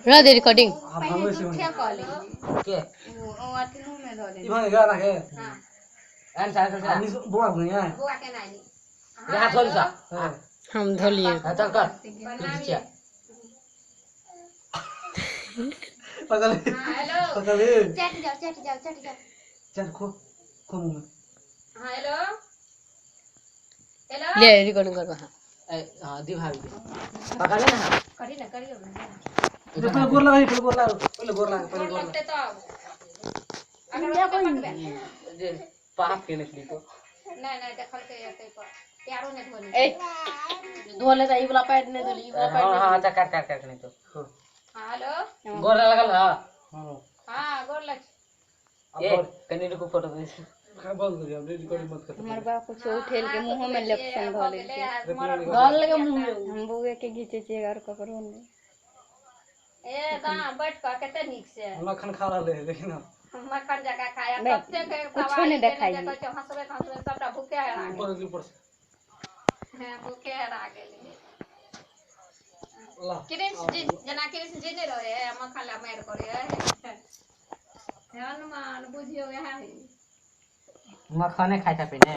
Radhe recording आप हम वैसे क्या कॉल के वो अथनु में धो दे इवन गा ना के हां एन साइड से आनी बुआ भुइया बुआ के नहीं यहाँ थोड़ी सा हम धोलिए हां चल कर बनाइए पकड़ हां हेलो पकड़ चट जाओ चल खो खो मुंह में हां हेलो हेलो ले रिकॉर्डिंग कर हां हां दी भाभी पकड़ ले ना करियो पहले गोर लगा पहले गोर लगा लगते तो अगर पकड़ जे पाप के निकली तो नहीं देखल के एते पर प्यारो ने धोनी ए धोले त ई वाला पैड ने धोली ई वाला पैड हां हां अच्छा कर नहीं तो हां हेलो गोर लगल हां हां गोर लग ए कनी रुको फोटो दे हां बंद कर अब रिकॉर्डिंग मत कर हमर बाप कुछ उठेल के मुंह में लेप्सन धोले गाल लगे मुंह में हम बुए के घीचे छे और ककरो ने ए दा बैठ का केते निक से मक्खन खा रहले लेकिन मक्खन जगह खाया तब से कुछ नहीं देखाई हंसबे सबटा भूखे है ऊपर से हां भूखे है आ गेली ला कृष्ण जी जना कृष्ण जी ने रहे मक्खन ला मार करे हनुमान बुझियो यह मक्खने खाइ था पहले